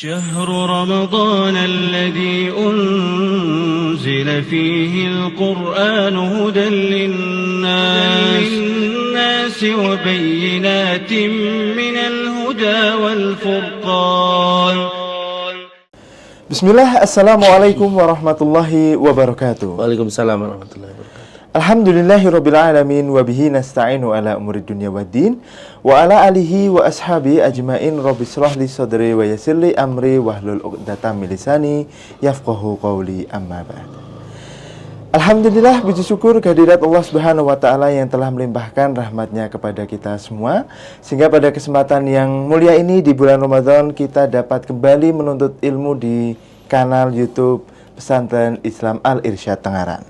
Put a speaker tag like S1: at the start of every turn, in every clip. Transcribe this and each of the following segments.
S1: شهر رمضان الذي أنزل فيه القرآن هدى للناس وبينات من الهدى والفرقان.
S2: Bismillah, Assalamualaikum warahmatullahi wabarakatuh.
S3: Waalaikumsalam warahmatullahi wabarakatuh.
S2: Alhamdulillahirrabbilalamin. Wabihi nasta'inu ala umuri dunya waddin. Wa ala alihi wa ashabi ajmain. Rabbi shrah li sadri wa yassir li amri wahlul 'uqdatam min lisani yafqahu qawli, amma ba'd. Alhamdulillah, puji syukur kehadirat Allah Subhanahu wa taala yang telah melimpahkan rahmatnya kepada kita semua, sehingga pada kesempatan yang mulia ini di bulan Ramadan kita dapat kembali menuntut ilmu di kanal YouTube Pesantren Islam Al-Irsyad Tengaran.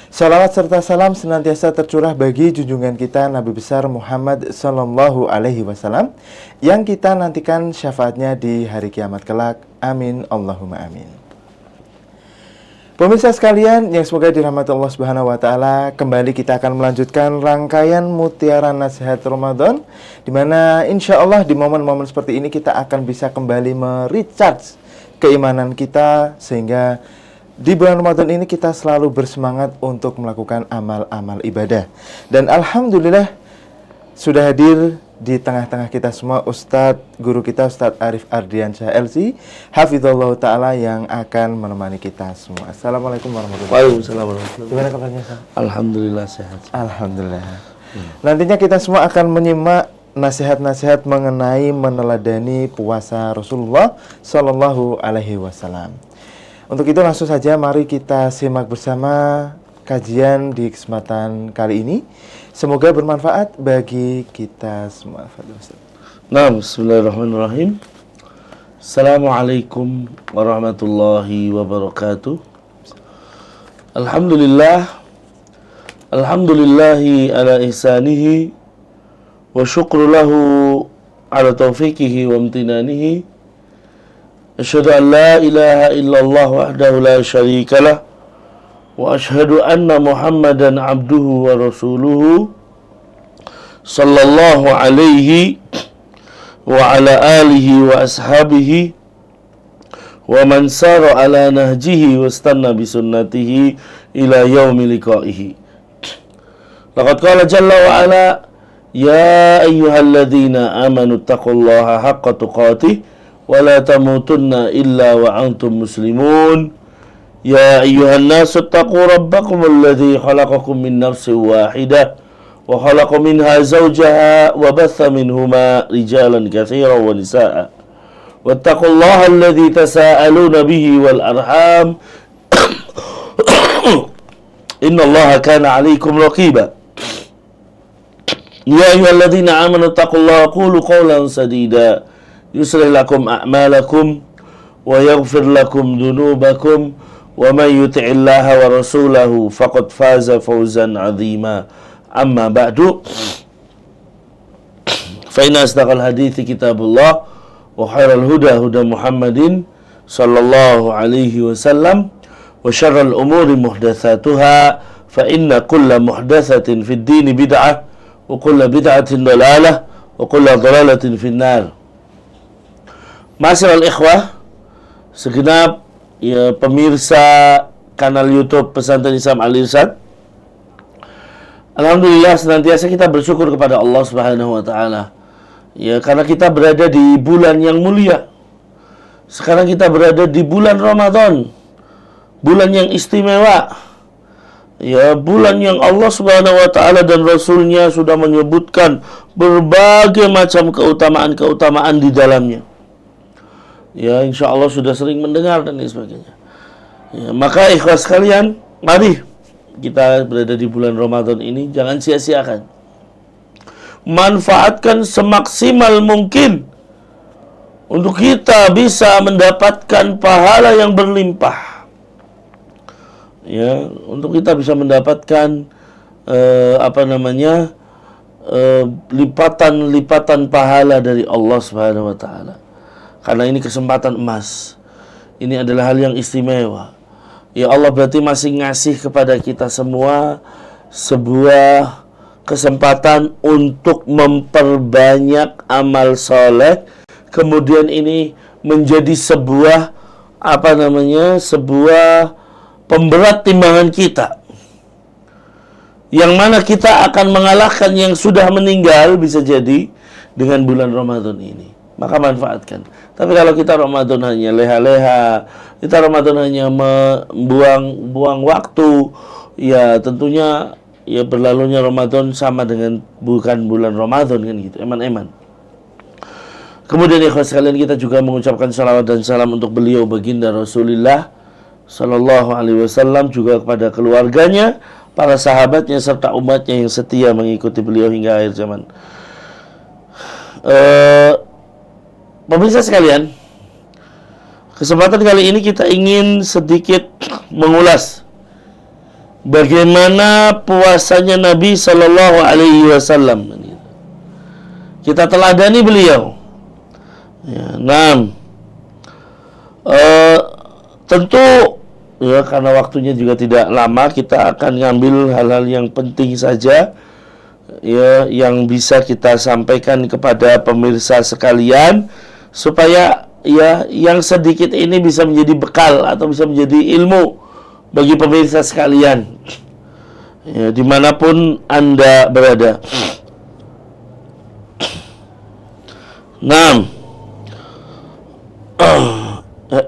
S2: Salawat serta salam senantiasa tercurah bagi junjungan kita Nabi besar Muhammad sallallahu alaihi wasallam yang kita nantikan syafaatnya di hari kiamat kelak. Amin Allahumma amin. Pemirsa sekalian yang semoga dirahmati Allah Subhanahu wa taala, kembali kita akan melanjutkan rangkaian Mutiara Nasihat Ramadan, di mana insya Allah di momen-momen seperti ini kita akan bisa kembali merecharge keimanan kita, sehingga di bulan Ramadan ini kita selalu bersemangat untuk melakukan amal-amal ibadah. Dan alhamdulillah sudah hadir di tengah-tengah kita semua Ustadz, guru kita Ustadz Arif Ardiansyah LC Hafizallahu ta'ala, yang akan menemani kita semua. Assalamualaikum warahmatullahi wabarakatuh.
S3: Waalaikumsalam warahmatullahi
S2: Gimana kabarnya, Ustaz?
S3: Alhamdulillah sehat.
S2: Alhamdulillah. Nantinya kita semua akan menyimak nasihat-nasihat mengenai meneladani puasa Rasulullah Sallallahu Alaihi Wasallam. Untuk itu langsung saja mari kita simak bersama kajian di kesempatan kali ini. Semoga bermanfaat bagi kita semua.
S3: Nah, bismillahirrahmanirrahim. Assalamualaikum warahmatullahi wabarakatuh. Alhamdulillahi ala ihsanihi wa syukru lahu ala taufiqihi wa amtinanihi. Asyhadu an la ilaha illallah wahdahu la syarikalah wa asyhadu anna Muhammadan abduhu wa rasuluhu sallallahu alaihi wa ala alihi wa ashabihi wa man sara ala nahjihi wa istanna bi sunnatihi ila yaumi liqaihi. Laqad qala jalla wa ala ya ayyuhalladzina amanu taqullaha haqqa tuqatih wa la tamutunna illa wa antum muslimun. Ya ayyuhan nasu taqu rabbakum alladhi khalaqakum min nafsin wahidah wa khalaqa minha zawjaha wa batha minhuma rijalan katsiran wa nisaa. Wattaqullaha alladhi tasaaluna bihi wal arham innallaha kana 'alaykum raqiba. Ya ayyuhalladzina amanu taqullaha qulu qawlan sadida yuslih lakum a'malakum wa yaghfir lakum dhunubakum wa man yuti'illaha wa rasulahu faqad faza fawzan 'azima. Amma ba'du, fa inna asdaqal hadithi kitabullah wa khairal huda huda Muhammadin sallallahu alaihi wasallam wa syarral umuri muhdatsatuha fa inna kulla muhdatsatin fid dini bid'ah wa kulla bid'atin dalalah wa kulla dalalatin finnar. Ma'asyiral ikhwah, segenap ya pemirsa kanal YouTube Pesantren Islam Al-Irsyad, alhamdulillah senantiasa kita bersyukur kepada Allah Subhanahu wa taala. Ya, karena kita berada di bulan yang mulia. Sekarang kita berada di bulan Ramadan. Bulan yang istimewa. Ya, bulan yang Allah Subhanahu wa taala dan Rasulnya sudah menyebutkan berbagai macam keutamaan-keutamaan di dalamnya. Ya, insya Allah sudah sering mendengar dan lain sebagainya. Ya, maka ikhlas sekalian, mari kita berada di bulan Ramadan ini jangan sia-siakan. Manfaatkan semaksimal mungkin untuk kita bisa mendapatkan pahala yang berlimpah. Ya, untuk kita bisa mendapatkan lipatan-lipatan pahala dari Allah Subhanahu wa taala. Karena ini kesempatan emas. Ini adalah hal yang istimewa. Ya, Allah berarti masih ngasih kepada kita semua sebuah kesempatan untuk memperbanyak amal soleh. Kemudian ini menjadi sebuah sebuah pemberat timbangan kita, yang mana kita akan mengalahkan yang sudah meninggal bisa jadi dengan bulan Ramadan ini. Maka manfaatkan. Tapi kalau kita Ramadan hanya leha-leha, kita Ramadan hanya membuang waktu, ya tentunya ya berlalunya Ramadan sama dengan bukan bulan Ramadan kan gitu, eman-eman. Kemudian ikhwas sekalian, kita juga mengucapkan salawat dan salam untuk beliau baginda Rasulullah sallallahu alaihi wasallam, juga kepada keluarganya, para sahabatnya serta umatnya yang setia mengikuti beliau hingga akhir zaman. Pemirsa sekalian, kesempatan kali ini kita ingin sedikit mengulas bagaimana puasanya Nabi sallallahu alaihi wasallam. Kita teladani beliau. Ya, tentu ya karena waktunya juga tidak lama, kita akan ngambil hal-hal yang penting saja ya yang bisa kita sampaikan kepada pemirsa sekalian, supaya ya yang sedikit ini bisa menjadi bekal atau bisa menjadi ilmu bagi pemirsa sekalian ya, dimanapun Anda berada.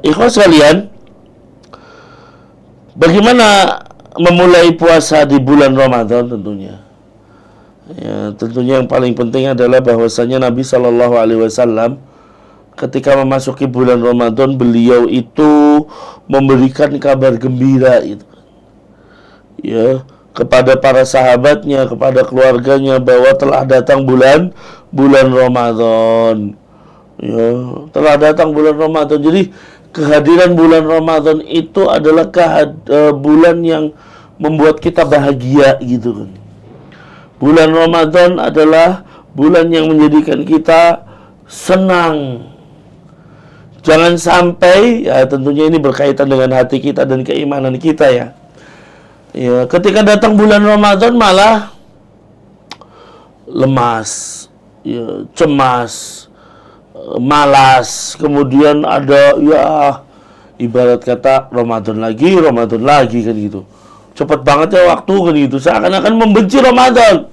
S3: Ikhwas sekalian, bagaimana memulai puasa di bulan Ramadan tentunya? Ya, tentunya yang paling penting adalah bahwasanya Nabi Shallallahu Alaihi Wasallam ketika memasuki bulan Ramadan, beliau itu memberikan kabar gembira itu, ya, kepada para sahabatnya, kepada keluarganya, bahwa telah datang bulan Ramadan. Ya, telah datang bulan Ramadan. Jadi kehadiran bulan Ramadan itu adalah bulan yang membuat kita bahagia gitu kan. Bulan Ramadan adalah bulan yang menjadikan kita senang. Jangan sampai, ya tentunya ini berkaitan dengan hati kita dan keimanan kita ya. Ya, ketika datang bulan Ramadan malah lemas, ya, cemas, malas, kemudian ada ya ibarat kata Ramadan lagi kan gitu. Cepat banget ya waktu kan gitu, seakan-akan membenci Ramadan.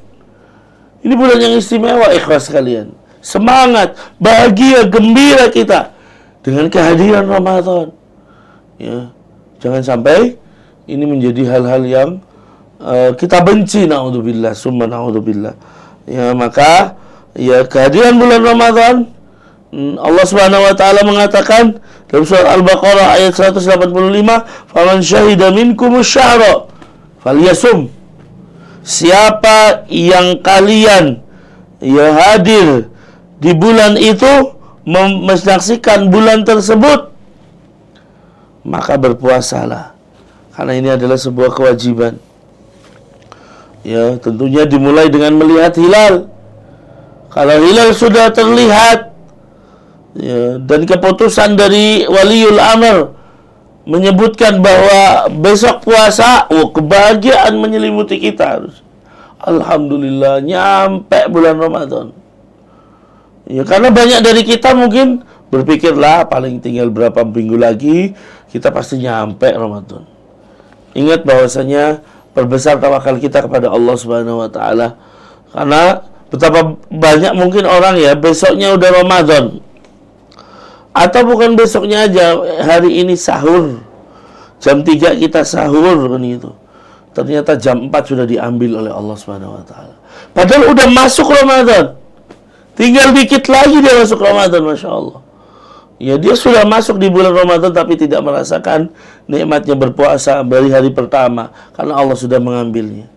S3: Ini bulan yang istimewa ikhlas sekalian. Semangat, bahagia, gembira kita dengan kehadiran Ramadan. Ya, jangan sampai ini menjadi hal-hal yang kita benci, naudzubillah, summa naudzubillah. Ya, maka ya kehadiran bulan Ramadan, Allah Subhanahu wa taala mengatakan dalam surat Al-Baqarah ayat 185, "Faman syahida minkumus syahra falyasum." Siapa yang kalian ya hadir di bulan itu, menyaksikan bulan tersebut, maka berpuasalah. Karena ini adalah sebuah kewajiban. Ya, tentunya dimulai dengan melihat hilal. Kalau hilal sudah terlihat, ya, dan keputusan dari waliul amr menyebutkan bahwa besok puasa, kebahagiaan menyelimuti kita harus. Alhamdulillah, nyampe bulan Ramadan. Ya, karena banyak dari kita mungkin berpikirlah paling tinggal berapa minggu lagi kita pasti nyampe Ramadan. Ingat bahwasanya perbesar tawakal kita kepada Allah Subhanahu wa taala. Karena betapa banyak mungkin orang ya besoknya udah Ramadan. Atau bukan besoknya aja, hari ini sahur. Jam 3 kita sahur kan gitu. Ternyata jam 4 sudah diambil oleh Allah Subhanahu wa taala. Padahal udah masuk Ramadan. Tinggal dikit lagi dia masuk Ramadan, Masya Allah. Ya, dia sudah masuk di bulan Ramadan tapi tidak merasakan nikmatnya berpuasa dari hari pertama karena Allah sudah mengambilnya.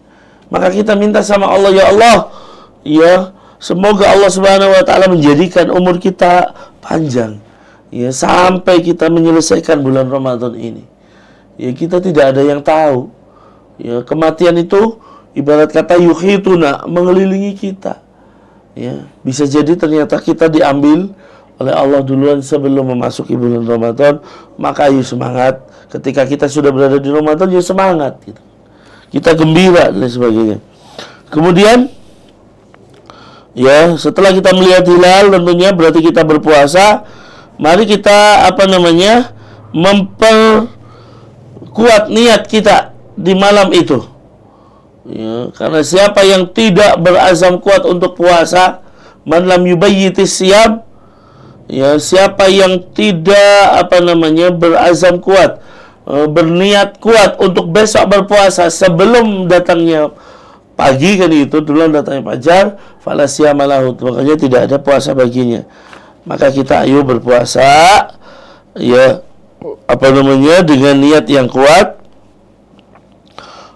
S3: Maka kita minta sama Allah, ya Allah, ya semoga Allah Subhanahu wa taala menjadikan umur kita panjang. Ya, sampai kita menyelesaikan bulan Ramadan ini. Ya, kita tidak ada yang tahu. Ya, kematian itu ibarat kata yukhituna, mengelilingi kita. Ya, bisa jadi ternyata kita diambil oleh Allah duluan sebelum memasuki bulan Ramadan. Maka ayo semangat. Ketika kita sudah berada di Ramadan, ya semangat gitu. Kita gembira dan sebagainya. Kemudian ya, setelah kita melihat hilal tentunya berarti kita berpuasa. mari kita memperkuat niat kita di malam itu. Ya, karena siapa yang tidak berazam kuat untuk puasa, man lam yubayyitis siyam, ya, siapa yang tidak berazam kuat, berniat kuat untuk besok berpuasa sebelum datangnya pagi, kan itu dulu datangnya fajar, fala siyama lahu, makanya tidak ada puasa baginya. Maka kita ayo berpuasa, ya, dengan niat yang kuat,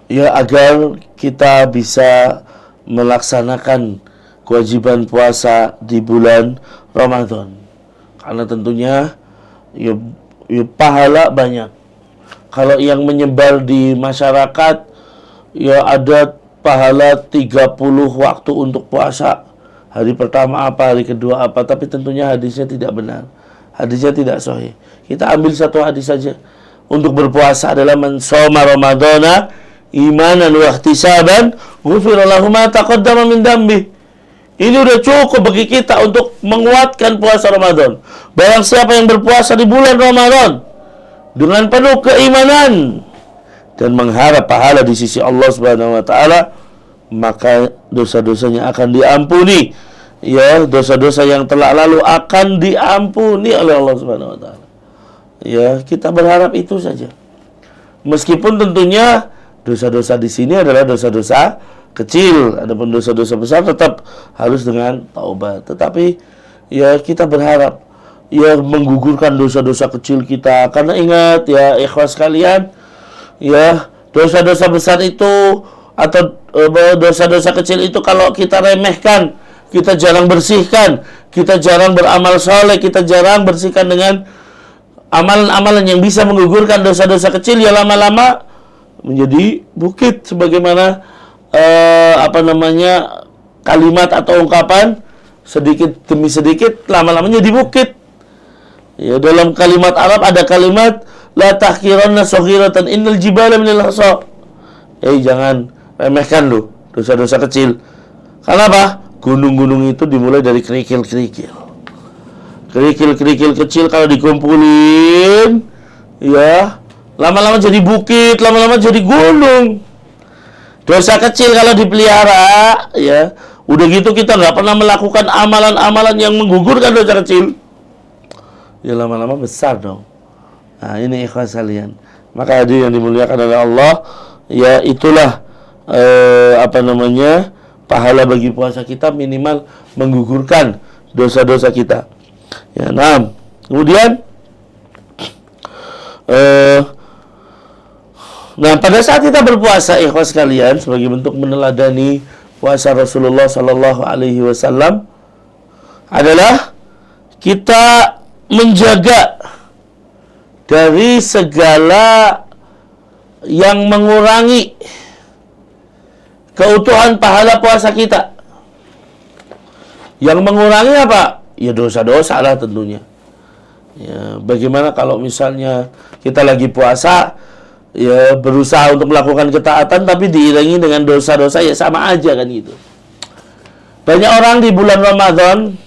S3: ya, agar kita bisa melaksanakan kewajiban puasa di bulan Ramadan. Karena tentunya ya pahala banyak. Kalau yang menyebar di masyarakat, ya ada pahala 30 waktu untuk puasa. Hari pertama apa, hari kedua apa, tapi tentunya hadisnya tidak benar. Hadisnya tidak sahih. Kita ambil satu hadis saja. Untuk berpuasa adalah man shoma ramadhana imanan wa ihtisaban ghufira lahu ma taqaddama min dambi. Ini udah cukup bagi kita untuk menguatkan puasa Ramadan. Barang siapa yang berpuasa di bulan Ramadan dengan penuh keimanan dan mengharap pahala di sisi Allah Subhanahu wa taala, maka dosa-dosanya akan diampuni. Ya, dosa-dosa yang telah lalu akan diampuni oleh Allah Subhanahu wa taala. Ya, kita berharap itu saja. Meskipun tentunya dosa-dosa di sini adalah dosa-dosa kecil, adapun dosa-dosa besar tetap harus dengan taubat. Tetapi ya kita berharap ya menggugurkan dosa-dosa kecil kita, karena ingat ya ikhwas sekalian, ya dosa-dosa besar itu atau dosa-dosa kecil itu kalau kita remehkan, kita jarang bersihkan, kita jarang beramal soleh, kita jarang bersihkan dengan amalan-amalan yang bisa menggugurkan dosa-dosa kecil, ya lama-lama menjadi bukit, sebagaimana kalimat atau ungkapan sedikit demi sedikit lama-lama jadi bukit. Ya, dalam kalimat Arab ada kalimat la tahqiranna saghiratan innal jibala minal hasa. Jangan remehkan loh dosa-dosa kecil. Karena apa? Gunung-gunung itu dimulai dari kerikil-kerikil. Kerikil-kerikil kecil kalau dikumpulin, ya lama-lama jadi bukit, lama-lama jadi gunung. Dosa kecil kalau dipelihara, ya udah gitu kita nggak pernah melakukan amalan-amalan yang menggugurkan dosa kecil, ya lama-lama besar dong. Nah ini ikhlas kalian. Maka hadirin yang dimuliakan oleh Allah, ya itulah pahala bagi puasa kita minimal menggugurkan dosa-dosa kita. Ya, nah kemudian pada saat kita berpuasa, ikhwas sekalian, sebagai bentuk meneladani puasa Rasulullah Sallallahu Alaihi Wasallam adalah kita menjaga dari segala yang mengurangi keutuhan pahala puasa kita. Yang mengurangi apa? Ya dosa-dosa lah tentunya. Ya, bagaimana kalau misalnya kita lagi puasa, ya berusaha untuk melakukan ketaatan tapi diiringi dengan dosa-dosa, ya sama aja kan gitu. Banyak orang di bulan Ramadan,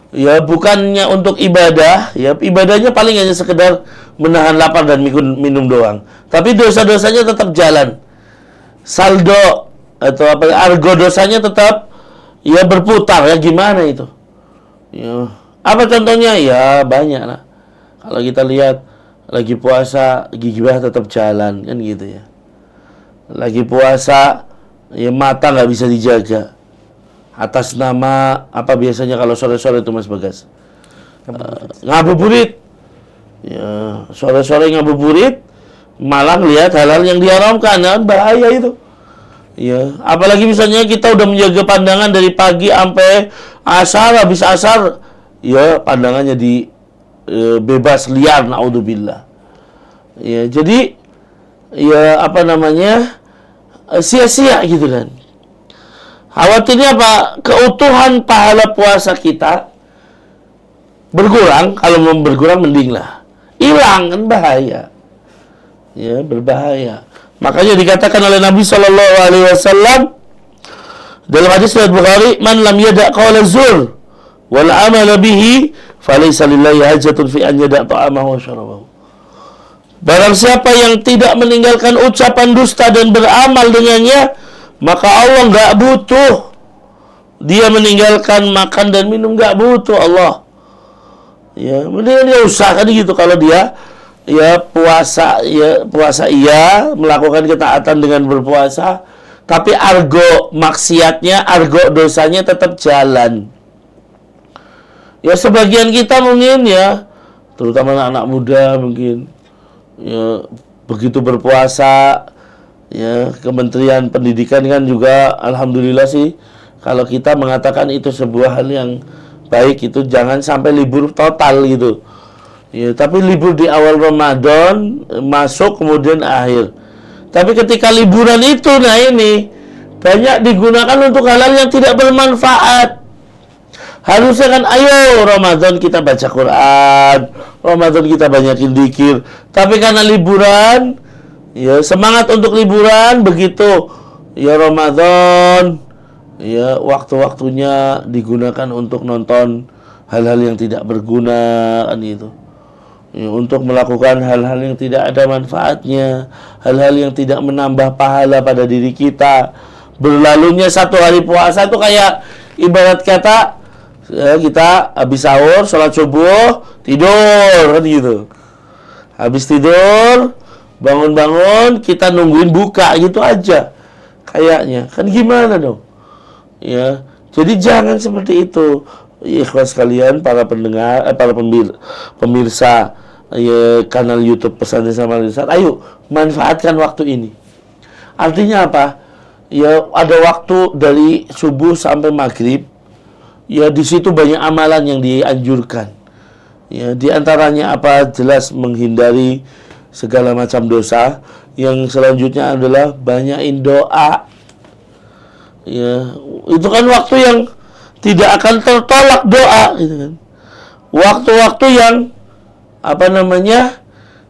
S3: ya bukannya untuk ibadah, ya ibadahnya paling hanya sekedar menahan lapar dan minum doang. Tapi dosa-dosanya tetap jalan. Saldo atau argo dosanya tetap ya berputar, ya gimana itu? Ya, apa contohnya? Ya banyak lah. Kalau kita lihat lagi puasa, gigih tetap jalan, kan gitu ya. Lagi puasa, ya mata nggak bisa dijaga. Atas nama apa biasanya kalau sore-sore itu Mas Bagas? Ngabuburit. Ya, sore-sore ngabuburit, malah lihat hal-hal yang diharamkan, kan bahaya itu. Ya, apalagi misalnya kita udah menjaga pandangan dari pagi sampai asar, habis asar, ya pandangannya di bebas liar, naudzubillah. Ya, jadi ya sia-sia gitu kan. Khawatirnya apa? Keutuhan pahala puasa kita berkurang. Kalau mau berkurang mending lah hilang, kan bahaya. Ya, berbahaya. Makanya dikatakan oleh Nabi Shallallahu Alaihi Wasallam dalam hadis riwayat Bukhari, man lam yada' qawla zur wal amala bihi Falaisa lillahi hajatun fi an yada' ta'amahu wa syarabahu. Barang siapa yang tidak meninggalkan ucapan dusta dan beramal dengannya, maka Allah enggak butuh. Dia meninggalkan makan dan minum, enggak butuh Allah. Ya, mendingan dia usahakan gitu. Kalau dia puasa iya, melakukan ketaatan dengan berpuasa, tapi argo maksiatnya, argo dosanya tetap jalan. Ya sebagian kita mungkin ya, terutama anak-anak muda mungkin ya begitu berpuasa, ya Kementerian Pendidikan kan juga alhamdulillah sih kalau kita mengatakan itu sebuah hal yang baik, itu jangan sampai libur total gitu. Ya, tapi libur di awal Ramadan masuk kemudian akhir. Tapi ketika liburan itu, nah ini banyak digunakan untuk hal-hal yang tidak bermanfaat. Harusnya kan ayo Ramadan kita baca Quran, Ramadan kita banyakin dzikir. Tapi karena liburan, ya semangat untuk liburan, begitu ya Ramadan, ya waktu-waktunya digunakan untuk nonton hal-hal yang tidak berguna kan itu. Ya, untuk melakukan hal-hal yang tidak ada manfaatnya, hal-hal yang tidak menambah pahala pada diri kita. Berlalunya satu hari puasa itu kayak ibarat kata ya, kita habis sahur, sholat subuh, tidur kan gitu. Habis tidur, bangun-bangun, kita nungguin buka gitu aja. Kayaknya kan gimana dong? Ya, jadi jangan seperti itu. Ikhwas kalian, para pendengar, para pemirsa ya, kanal YouTube Pesantren Samarang Risat, ayo manfaatkan waktu ini. Artinya apa? Ya ada waktu dari subuh sampai maghrib. Ya di situ banyak amalan yang dianjurkan. Ya di antaranya apa? Jelas menghindari segala macam dosa. Yang selanjutnya adalah banyakin doa. Ya itu kan waktu yang tidak akan tertolak doa, gitu kan. Waktu-waktu yang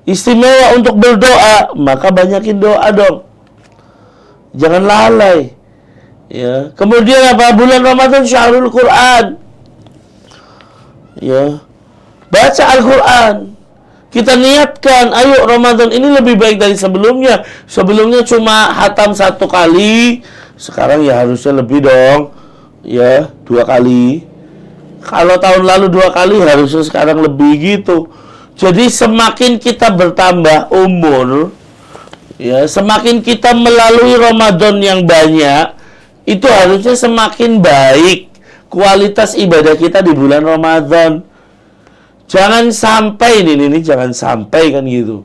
S3: istimewa untuk berdoa, maka banyakin doa dong. Jangan lalai. Ya, kemudian apa? Bulan Ramadan syahrul Quran. Ya. Baca Al-Quran. Kita niatkan, ayo Ramadan ini lebih baik dari sebelumnya. Sebelumnya cuma hatam 1 kali, sekarang ya harusnya lebih dong. Ya, 2 kali. Kalau tahun lalu 2 kali, harusnya sekarang lebih gitu. Jadi semakin kita bertambah umur, ya, semakin kita melalui Ramadan yang banyak, itu harusnya semakin baik kualitas ibadah kita di bulan Ramadan. Jangan sampai jangan sampai kan gitu.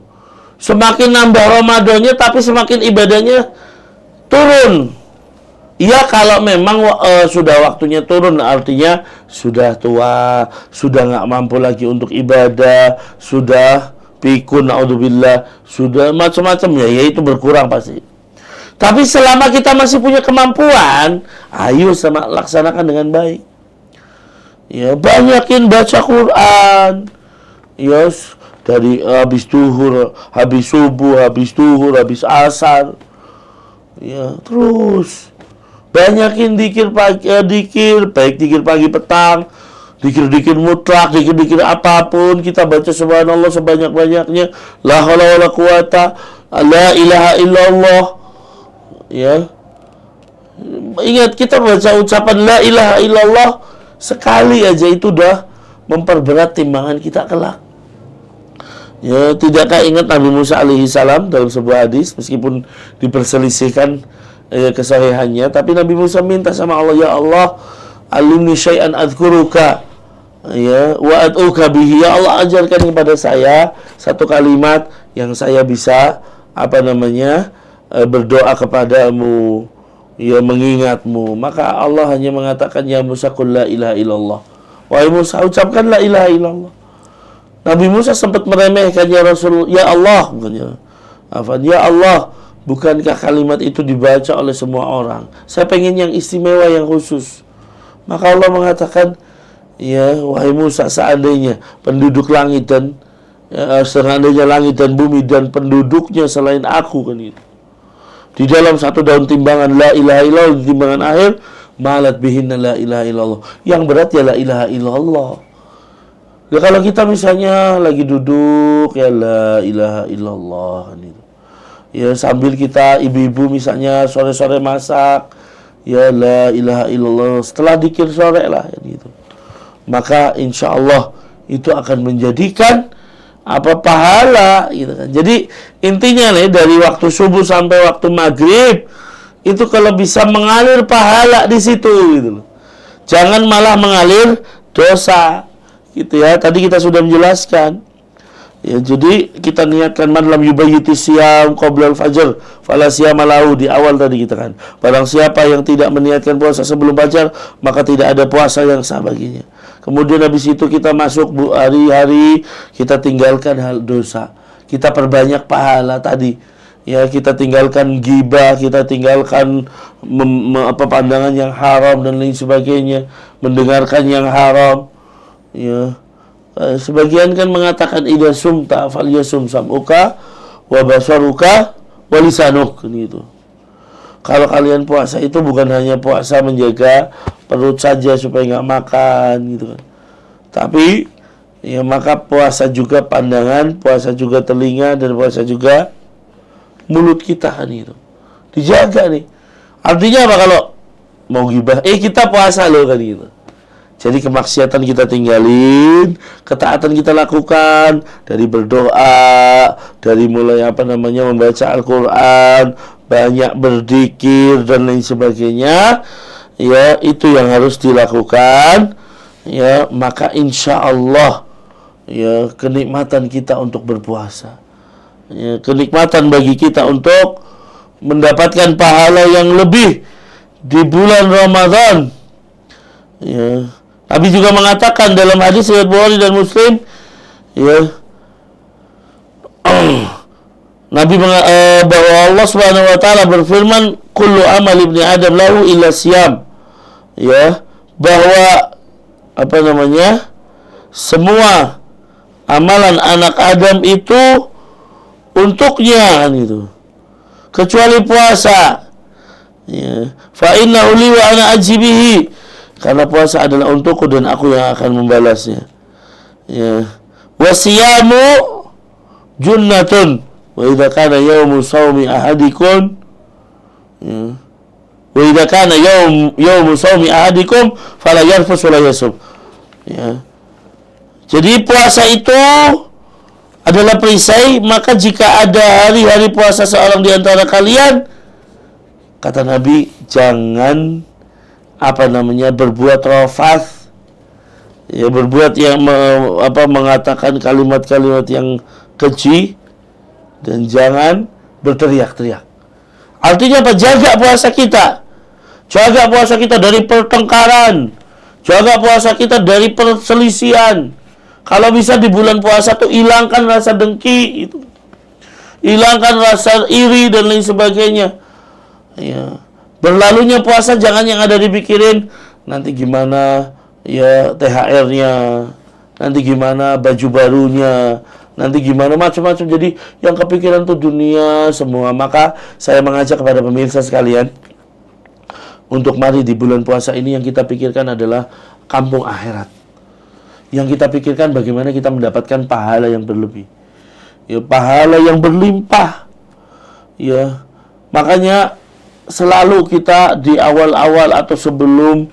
S3: Semakin nambah Ramadannya tapi semakin ibadahnya turun. Iya kalau memang sudah waktunya turun, artinya sudah tua, sudah nggak mampu lagi untuk ibadah, sudah pikun, naudzubillah, sudah macam-macam ya itu berkurang pasti. Tapi selama kita masih punya kemampuan, ayo laksanakan dengan baik. Ya, banyakin baca Quran. Ya, dari habis duhur, habis subuh, habis duhur, habis asar. Ya, terus banyakin dikir pagi, baik dikir pagi petang, dikir mutlak, dikir apapun kita baca subhanallah sebanyak-banyaknya, la haula wala quwata, la ilaha illallah. Ya. Ingat kita baca ucapan la ilaha illallah sekali aja itu udah memperberat timbangan kita kelak. Ya, tidakkah ingat Nabi Musa alaihi salam dalam sebuah hadis meskipun diperselisihkan kesahihannya, tapi Nabi Musa minta sama Allah, ya Allah, alimni syai'an adzkuruka ya wa ad'uka bihi, ya Allah ajarkan kepada saya satu kalimat yang saya bisa berdoa kepadamu, ya mengingatmu. Maka Allah hanya mengatakan, ya Musa qul la ilaha illallah. Wahai Musa, ucapkan la ilaha illallah. Nabi Musa sempat meremehkan, ya Rasul, ya Allah, ya Allah, bukankah kalimat itu dibaca oleh semua orang? Saya pengen yang istimewa, yang khusus. Maka Allah mengatakan, ya wahai Musa, seandainya penduduk langit dan seandainya langit dan bumi dan penduduknya selain aku kan itu, di dalam satu daun timbangan la ilaha illallah, di timbangan akhir malat bihinna la ilaha illallah, yang berat ya la ilaha illallah. Ya, kalau kita misalnya lagi duduk, ya la ilaha illallah gitu. Ya, sambil kita ibu-ibu misalnya sore-sore masak, ya la ilaha illallah, setelah dikir sore lah gitu. Maka insya Allah itu akan menjadikan pahala gitu kan. Jadi intinya nih, dari waktu subuh sampai waktu maghrib itu kalau bisa mengalir pahala di situ gitu loh. Jangan malah mengalir dosa gitu ya. Tadi kita sudah menjelaskan. Ya, jadi kita niatkan man lam yubayyiti siyam qabla al-fajr fala siyama lahu, di awal tadi kita kan. Barang siapa yang tidak meniatkan puasa sebelum fajar, maka tidak ada puasa yang sah baginya. Kemudian habis itu kita masuk hari-hari, kita tinggalkan hal dosa. Kita perbanyak pahala tadi. Ya, kita tinggalkan ghibah, kita tinggalkan pandangan yang haram dan lain sebagainya, mendengarkan yang haram. Ya. Sebagian kan mengatakan idza sumta falyasum sam'uka wa basaruka wa lisanuk gitu. Kalau kalian puasa itu bukan hanya puasa menjaga perut saja supaya nggak makan gitu kan. Tapi ya maka puasa juga pandangan, puasa juga telinga, dan puasa juga mulut kita kan itu. Dijaga nih. Artinya apa kalau mau gibah? Kita puasa loh kan gitu. Jadi kemaksiatan kita tinggalin, ketaatan kita lakukan, dari berdoa, dari mulai membaca Al-Quran, banyak berzikir dan lain sebagainya. Ya, itu yang harus dilakukan. Ya, maka insya Allah ya kenikmatan kita untuk berpuasa. Ya, kenikmatan bagi kita untuk mendapatkan pahala yang lebih di bulan Ramadan. Ya. Nabi juga mengatakan dalam hadis riwayat Bukhari dan Muslim, ya, Nabi bahwa Allah Subhanahu wa taala berfirman, kullu amal ibni Adam lahu illa siyam. Ya, bahwa semua amalan anak Adam itu untuknya gitu, kecuali puasa. Ya, fa innahu li wa ana ajibihi, karena puasa adalah untukku dan aku yang akan membalasnya. Ya. Wasiyamu junnatun wa idza kana yaumu shaumi ahadikum, ya, wa idza kana yaumu shaumi ahadikum fala yarfus wa la yasum. Ya. Jadi puasa itu adalah perisai, maka jika ada hari-hari puasa seorang di antara kalian, kata Nabi, jangan berbuat rafath, ya, berbuat yang mengatakan kalimat-kalimat yang keji, dan jangan berteriak-teriak. Artinya apa? Jaga puasa kita. Jaga puasa kita dari pertengkaran. Jaga puasa kita dari perselisihan. Kalau bisa di bulan puasa tuh hilangkan rasa dengki itu. Hilangkan rasa iri dan lain sebagainya. Ya. Berlalunya puasa jangan yang ada dipikirin nanti gimana ya THR-nya, nanti gimana baju barunya, nanti gimana macam-macam. Jadi yang kepikiran tuh dunia semua. Maka saya mengajak kepada pemirsa sekalian untuk mari di bulan puasa ini yang kita pikirkan adalah kampung akhirat. Yang kita pikirkan bagaimana kita mendapatkan pahala yang berlebih. Ya, pahala yang berlimpah. Ya. Makanya selalu kita di awal-awal atau sebelum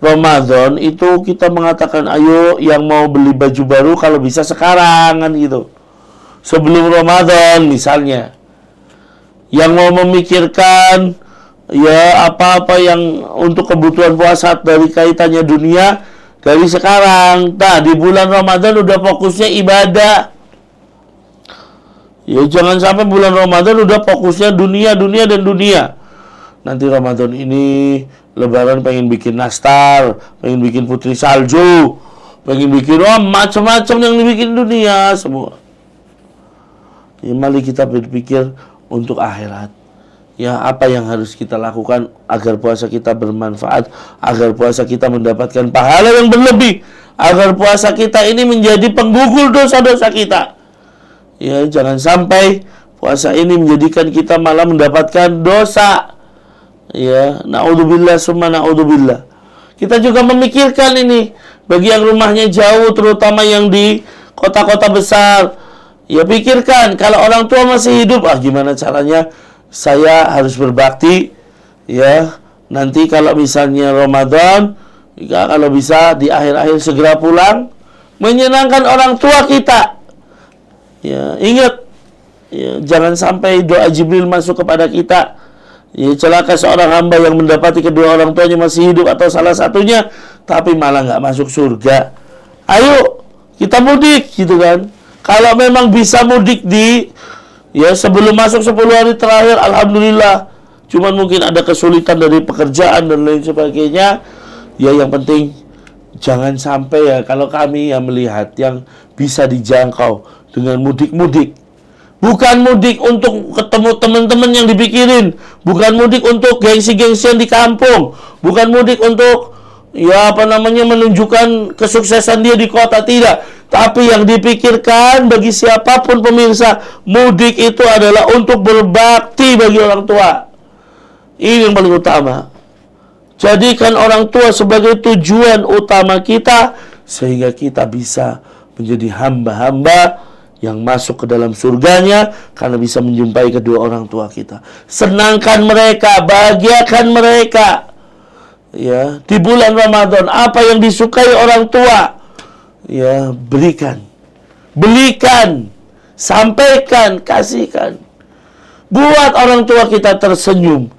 S3: Ramadan itu kita mengatakan, ayo yang mau beli baju baru kalau bisa sekarang kan gitu. Sebelum Ramadan misalnya. Yang mau memikirkan ya apa-apa yang untuk kebutuhan puasa dari kaitannya dunia dari sekarang. Nah, di bulan Ramadan udah fokusnya ibadah. Ya jangan sampai bulan Ramadan udah fokusnya dunia dan dunia. Nanti Ramadan ini Lebaran pengen bikin nastar, pengen bikin putri salju, pengen bikin macam-macam yang dibikin dunia semua. Ya, mari kita berpikir untuk akhirat. Ya, apa yang harus kita lakukan agar puasa kita bermanfaat, agar puasa kita mendapatkan pahala yang berlebih, agar puasa kita ini menjadi penggugur dosa-dosa kita. Ya, jangan sampai puasa ini menjadikan kita malah mendapatkan dosa. Ya, naudzubillah summa naudzubillah. Kita juga memikirkan ini bagi yang rumahnya jauh, terutama yang di kota-kota besar. Ya pikirkan, kalau orang tua masih hidup, gimana caranya saya harus berbakti. Ya, nanti kalau misalnya Ramadan, ya, kalau bisa di akhir-akhir segera pulang, menyenangkan orang tua kita. Ya, ingat, ya, jangan sampai doa Jibril masuk kepada kita. Ya, celaka seorang hamba yang mendapati kedua orang tuanya masih hidup atau salah satunya, tapi malah nggak masuk surga. Ayo, kita mudik, gitu kan. Kalau memang bisa mudik sebelum masuk 10 hari terakhir, alhamdulillah. Cuman mungkin ada kesulitan dari pekerjaan dan lain sebagainya. Ya, yang penting jangan sampai, ya, kalau kami yang melihat yang bisa dijangkau dengan mudik-mudik. Bukan mudik untuk ketemu teman-teman yang dipikirin, bukan mudik untuk gengsi-gengsian di kampung, bukan mudik untuk menunjukkan kesuksesan dia di kota, tidak. Tapi yang dipikirkan bagi siapapun pemirsa, mudik itu adalah untuk berbakti bagi orang tua. Ini yang paling utama. Jadikan orang tua sebagai tujuan utama kita, sehingga kita bisa menjadi hamba-hamba yang masuk ke dalam surganya karena bisa menjumpai kedua orang tua kita. Senangkan mereka, bahagiakan mereka. Ya, di bulan Ramadan, apa yang disukai orang tua, ya, berikan, belikan, sampaikan, kasihkan. Buat orang tua kita tersenyum,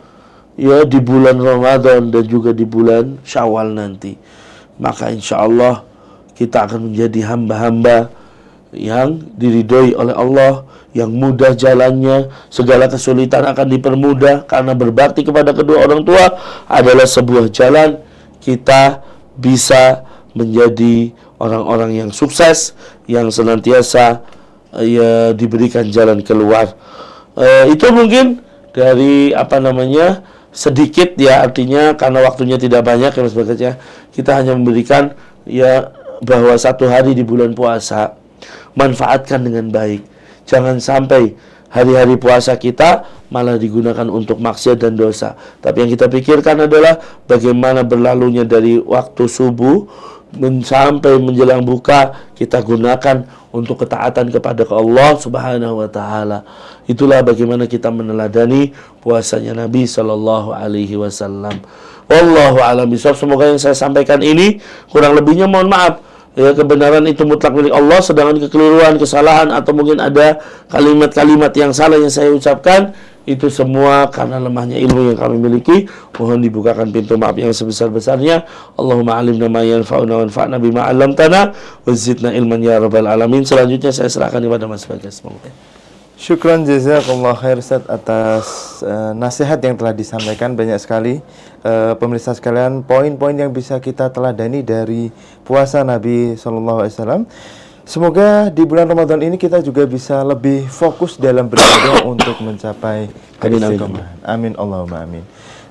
S3: ya, di bulan Ramadan dan juga di bulan Syawal nanti. Maka insya Allah kita akan menjadi hamba-hamba yang diridhoi oleh Allah, yang mudah jalannya, segala kesulitan akan dipermudah karena berbakti kepada kedua orang tua adalah sebuah jalan kita bisa menjadi orang-orang yang sukses, yang senantiasa diberikan jalan keluar. Itu mungkin dari sedikit, ya, artinya karena waktunya tidak banyak, ya, sebagainya, kita hanya memberikan, ya, bahwa satu hari di bulan puasa manfaatkan dengan baik. Jangan sampai hari-hari puasa kita malah digunakan untuk maksiat dan dosa. Tapi yang kita pikirkan adalah bagaimana berlalunya dari waktu subuh sampai menjelang buka, kita gunakan untuk ketaatan kepada Allah Subhanahu wa taala. Itulah bagaimana kita meneladani puasanya Nabi sallallahu alaihi wasallam. Wallahu a'lam bishawab. Semoga yang saya sampaikan ini kurang lebihnya mohon maaf. Ya, kebenaran itu mutlak milik Allah, sedangkan kekeliruan, kesalahan, atau mungkin ada kalimat-kalimat yang salah yang saya ucapkan, itu semua karena lemahnya ilmu yang kami miliki. Mohon dibukakan pintu maaf yang sebesar-besarnya. Allahumma alimna ma yanfa'una wanfa'na bima 'allamtana wa zidna ilman ya rabbal alamin. Selanjutnya saya serahkan kepada Mas Bagas.
S2: Syukran jazakallah khair Ustaz atas nasihat yang telah disampaikan. Banyak sekali pemirsa sekalian poin-poin yang bisa kita teladani dari puasa Nabi SAW. Semoga di bulan Ramadan ini kita juga bisa lebih fokus dalam beribadah untuk mencapai keistiqomahan. Amin Allahumma amin.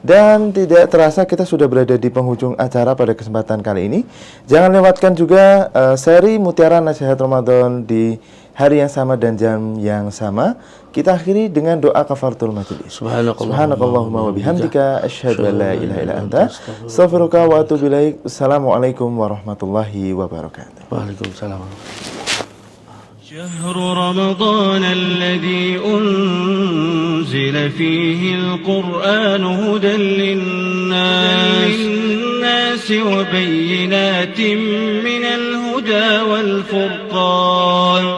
S2: Dan tidak terasa kita sudah berada di penghujung acara pada kesempatan kali ini. Jangan lewatkan juga seri Mutiara Nasihat Ramadan di hari yang sama dan jam yang sama. Kita akhiri dengan doa kafaratul majelis. Subhanakallahumma wa bihamdika asyhadu an la ilaha illa anta astaghfiruka wa atubu ilaik. Assalamualaikum warahmatullahi wabarakatuh.
S3: Waalaikumsalam.
S1: شهر رمضان الذي أنزل فيه القرآن هدى للناس وبينات من الهدى والفرقان